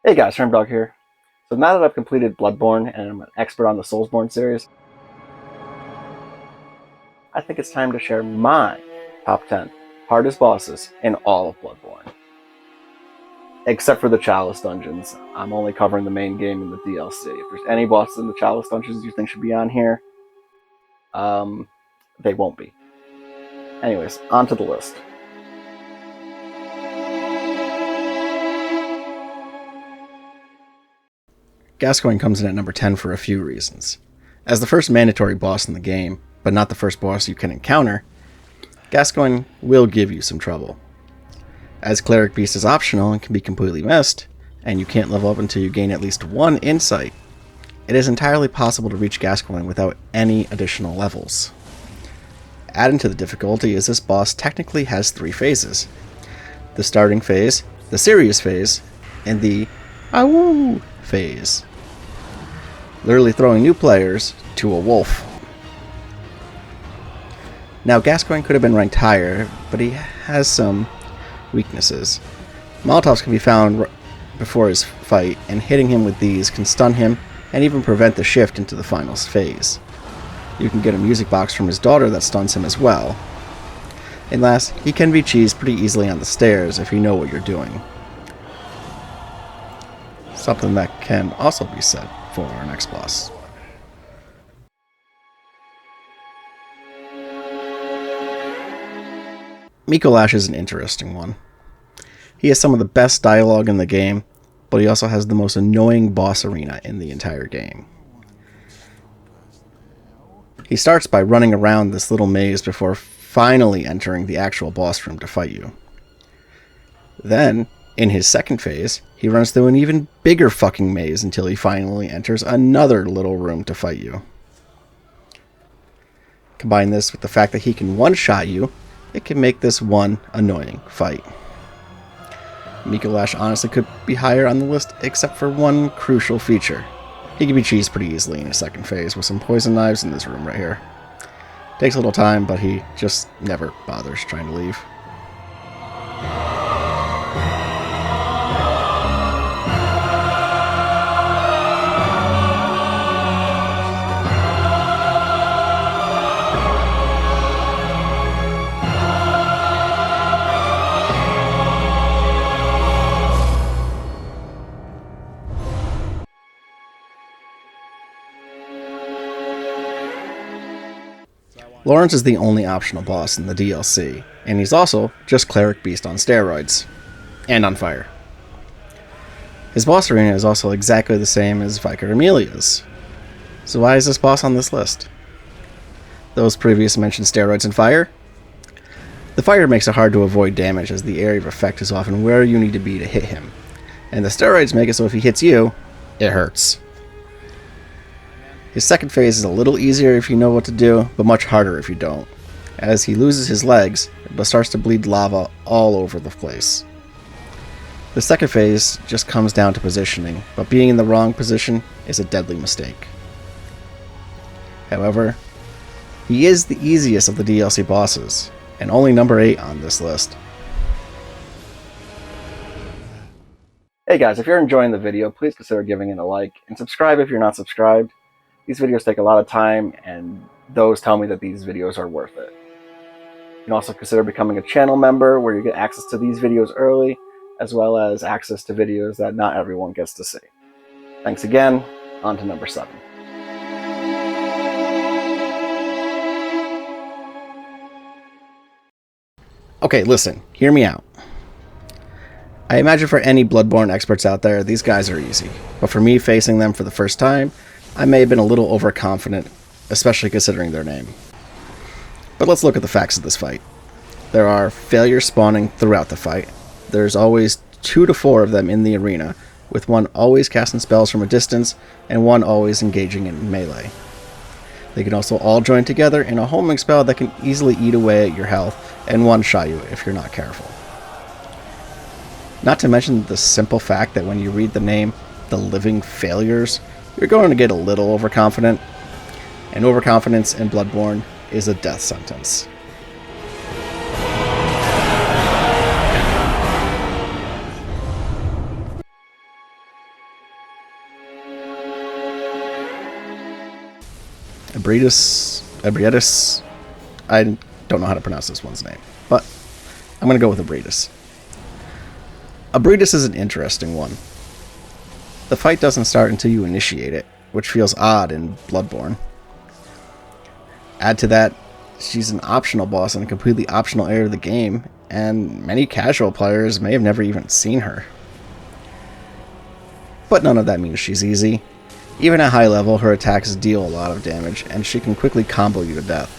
Hey guys, HermdoGG here. So now that I've completed Bloodborne and I'm an expert on the Soulsborne series, I think it's time to share my top 10 hardest bosses in all of Bloodborne. Except for the Chalice dungeons. I'm only covering the main game and the DLC. If there's any bosses in the Chalice dungeons you think should be on here, they won't be. Anyways, on to the list. Gascoin comes in at number 10 for a few reasons. As the first mandatory boss in the game, but not the first boss you can encounter, Gascoin will give you some trouble. As Cleric Beast is optional and can be completely missed, and you can't level up until you gain at least one insight, it is entirely possible to reach Gascoin without any additional levels. Adding to the difficulty is this boss technically has 3 phases. The starting phase, the serious phase, and the Awoo phase. Literally throwing new players to a wolf. Now, Gascoin could have been ranked higher, but he has some weaknesses. Molotovs can be found before his fight, and hitting him with these can stun him and even prevent the shift into the final phase. You can get a music box from his daughter that stuns him as well. And last, he can be cheesed pretty easily on the stairs if you know what you're doing. Something that can also be said for our next boss. Mikolash is an interesting one. He has some of the best dialogue in the game, but he also has the most annoying boss arena in the entire game. He starts by running around this little maze before finally entering the actual boss room to fight you. Then, in his second phase, he runs through an even bigger fucking maze until he finally enters another little room to fight you. Combine this with the fact that he can one-shot you, it can make this one annoying fight. Mikolash honestly could be higher on the list except for one crucial feature. He can be cheesed pretty easily in his second phase with some poison knives in this room right here. Takes a little time, but he just never bothers trying to leave. Lawrence is the only optional boss in the DLC, and he's also just Cleric Beast on steroids. And on fire. His boss arena is also exactly the same as Vicar Amelia's. So why is this boss on this list? Those previous mentioned steroids and fire? The fire makes it hard to avoid damage as the area of effect is often where you need to be to hit him. And the steroids make it so if he hits you, it hurts. His second phase is a little easier if you know what to do, but much harder if you don't, as he loses his legs, but starts to bleed lava all over the place. The second phase just comes down to positioning, but being in the wrong position is a deadly mistake. However, he is the easiest of the DLC bosses, and only number 8 on this list. Hey guys, if you're enjoying the video, please consider giving it a like, and subscribe if you're not subscribed. These videos take a lot of time, and those tell me that these videos are worth it. You can also consider becoming a channel member where you get access to these videos early, as well as access to videos that not everyone gets to see. Thanks again, on to number 7. Okay, listen, hear me out. I imagine for any Bloodborne experts out there, these guys are easy, but for me facing them for the first time, I may have been a little overconfident, especially considering their name. But let's look at the facts of this fight. There are failures spawning throughout the fight. There's always 2 to 4 of them in the arena, with one always casting spells from a distance, and one always engaging in melee. They can also all join together in a homing spell that can easily eat away at your health and one-shot you if you're not careful. Not to mention the simple fact that when you read the name, the Living Failures, you're going to get a little overconfident, and overconfidence in Bloodborne is a death sentence. Abrietis. I don't know how to pronounce this one's name, but I'm going to go with Abrietis. Abrietis is an interesting one. The fight doesn't start until you initiate it, which feels odd in Bloodborne. Add to that, she's an optional boss in a completely optional area of the game, and many casual players may have never even seen her. But none of that means she's easy. Even at high level, her attacks deal a lot of damage, and she can quickly combo you to death.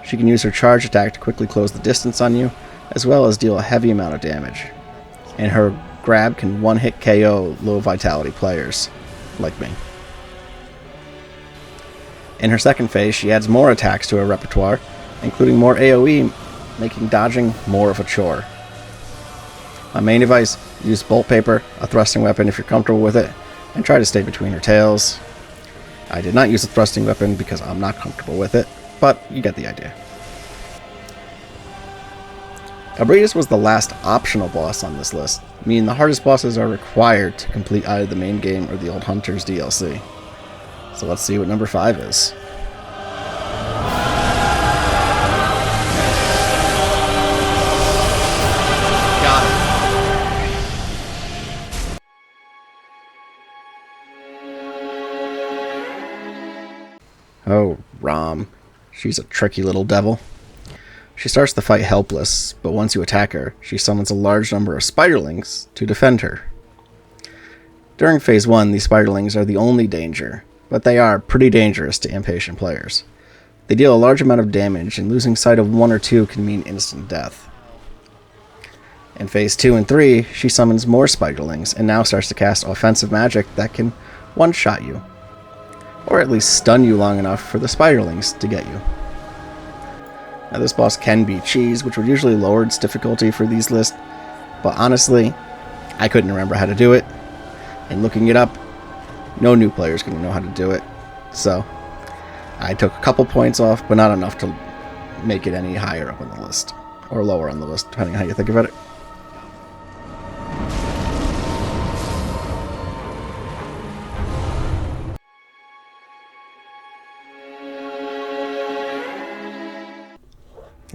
She can use her charge attack to quickly close the distance on you, as well as deal a heavy amount of damage. And her grab can one-hit KO low vitality players, like me. In her second phase, she adds more attacks to her repertoire, including more AoE, making dodging more of a chore. My main device, use bolt paper, a thrusting weapon if you're comfortable with it, and try to stay between her tails. I did not use a thrusting weapon because I'm not comfortable with it, but you get the idea. Abrietis was the last optional boss on this list, meaning the hardest bosses are required to complete either the main game or the Old Hunters DLC. So let's see what number 5 is. Got it. Oh, Rom. She's a tricky little devil. She starts the fight helpless, but once you attack her, she summons a large number of spiderlings to defend her. During Phase 1, these spiderlings are the only danger, but they are pretty dangerous to impatient players. They deal a large amount of damage, and losing sight of one or two can mean instant death. In Phase 2 and 3, she summons more spiderlings, and now starts to cast offensive magic that can one-shot you, or at least stun you long enough for the spiderlings to get you. Now this boss can be cheese, which would usually lower its difficulty for these lists, but honestly, I couldn't remember how to do it, and looking it up, no new player is going to know how to do it, so I took a couple points off, but not enough to make it any higher up on the list, or lower on the list, depending on how you think about it.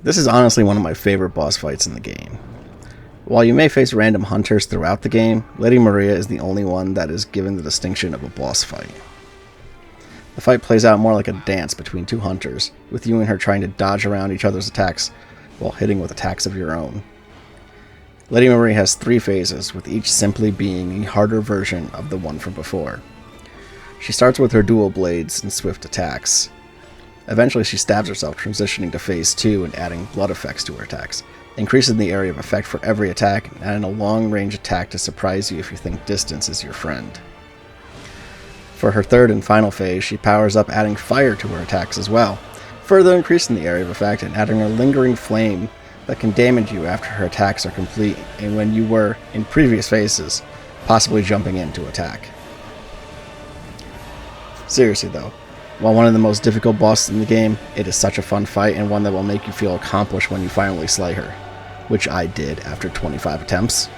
This is honestly one of my favorite boss fights in the game. While you may face random hunters throughout the game, Lady Maria is the only one that is given the distinction of a boss fight. The fight plays out more like a dance between two hunters, with you and her trying to dodge around each other's attacks while hitting with attacks of your own. Lady Maria has 3 phases, with each simply being a harder version of the one from before. She starts with her dual blades and swift attacks. Eventually she stabs herself, transitioning to Phase 2 and adding blood effects to her attacks, increasing the area of effect for every attack, and adding a long-range attack to surprise you if you think distance is your friend. For her third and final phase, she powers up, adding fire to her attacks as well, further increasing the area of effect and adding a lingering flame that can damage you after her attacks are complete and when you were, in previous phases, possibly jumping in to attack. Seriously though, while one of the most difficult bosses in the game, it is such a fun fight and one that will make you feel accomplished when you finally slay her, which I did after 25 attempts.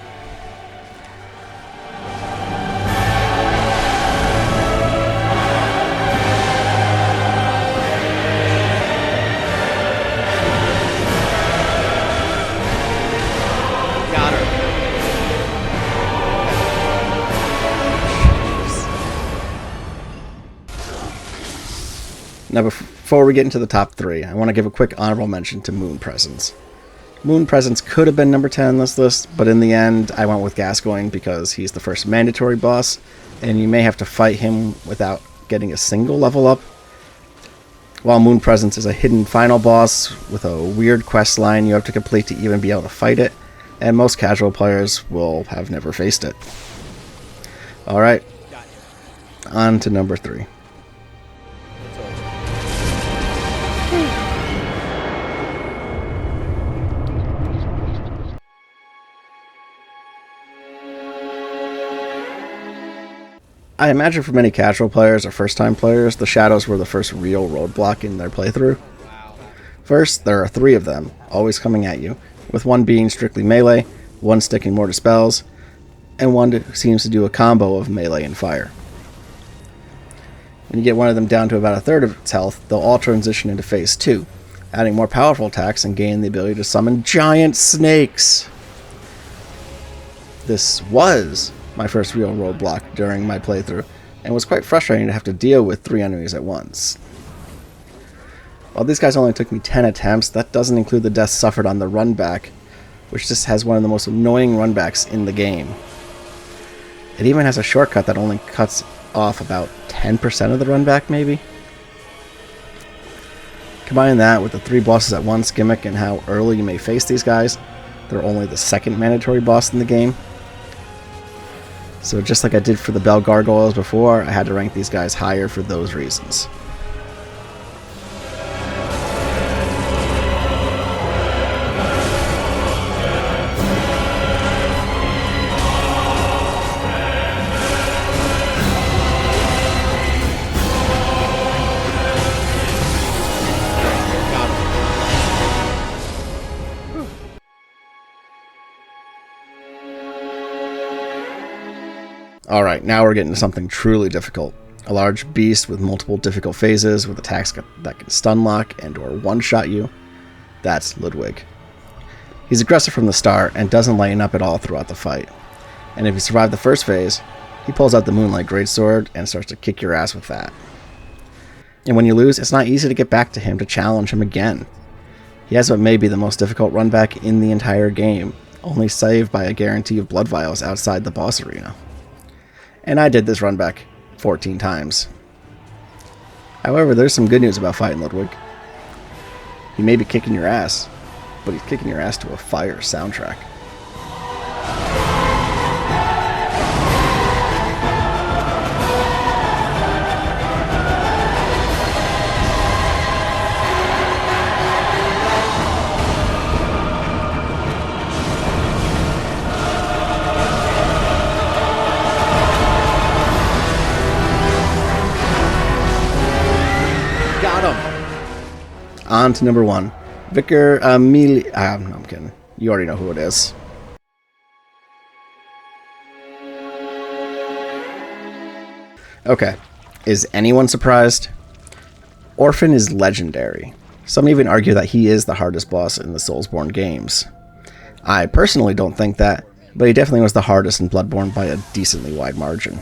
Got her. Now before we get into the top 3, I want to give a quick honorable mention to Moon Presence. Moon Presence could have been number 10 on this list, but in the end I went with Gascoin because he's the first mandatory boss, and you may have to fight him without getting a single level up. While Moon Presence is a hidden final boss with a weird quest line you have to complete to even be able to fight it, and most casual players will have never faced it. Alright, on to number 3. I imagine for many casual players or first-time players, the shadows were the first real roadblock in their playthrough. First, there are 3 of them, always coming at you, with one being strictly melee, one sticking more to spells, and one that seems to do a combo of melee and fire. When you get one of them down to about a third of its health, they'll all transition into Phase 2, adding more powerful attacks and gain the ability to summon giant snakes. This was my first real roadblock during my playthrough, and was quite frustrating to have to deal with 3 enemies at once. While these guys only took me 10 attempts, that doesn't include the deaths suffered on the run back, which just has one of the most annoying runbacks in the game. It even has a shortcut that only cuts off about 10% of the run back, maybe? Combine that with the 3 bosses at once gimmick and how early you may face these guys, they're only the second mandatory boss in the game. So just like I did for the Bell Gargoyles before, I had to rank these guys higher for those reasons. Alright, now we're getting to something truly difficult. A large beast with multiple difficult phases with attacks that can stun lock and or one-shot you. That's Ludwig. He's aggressive from the start and doesn't lighten up at all throughout the fight. And if you survive the first phase, he pulls out the Moonlight Greatsword and starts to kick your ass with that. And when you lose, it's not easy to get back to him to challenge him again. He has what may be the most difficult run back in the entire game, only saved by a guarantee of blood vials outside the boss arena. And I did this run back 14 times. However, there's some good news about fighting Ludwig. He may be kicking your ass, but he's kicking your ass to a fire soundtrack. On to number 1. Vicar Amelia. No, I'm kidding. You already know who it is. Okay. Is anyone surprised? Orphan is legendary. Some even argue that he is the hardest boss in the Soulsborne games. I personally don't think that, but he definitely was the hardest in Bloodborne by a decently wide margin.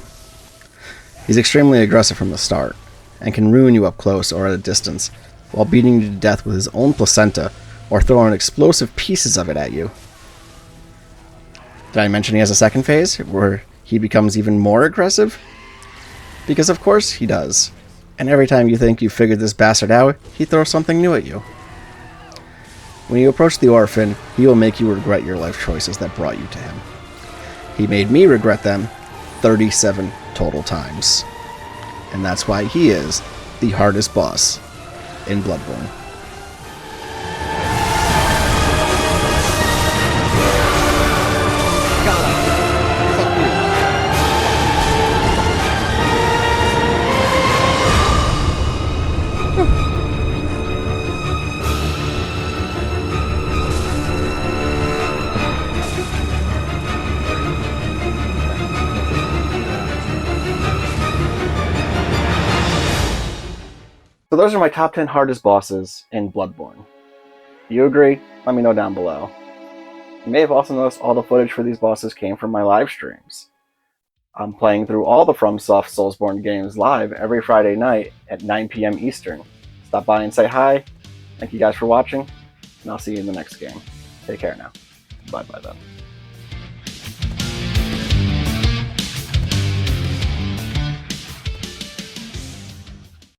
He's extremely aggressive from the start, and can ruin you up close or at a distance, while beating you to death with his own placenta, or throwing explosive pieces of it at you. Did I mention he has a second phase, where he becomes even more aggressive? Because of course he does. And every time you think you've figured this bastard out, he throws something new at you. When you approach the Orphan, he will make you regret your life choices that brought you to him. He made me regret them 37 total times. And that's why he is the hardest boss in Bloodborne. So those are my top 10 hardest bosses in Bloodborne. You agree? Let me know down below. You may have also noticed all the footage for these bosses came from my live streams. I'm playing through all the FromSoft Soulsborne games live every Friday night at 9 p.m. Eastern. Stop by and say hi. Thank you guys for watching, and I'll see you in the next game. Take care now. Bye-bye then.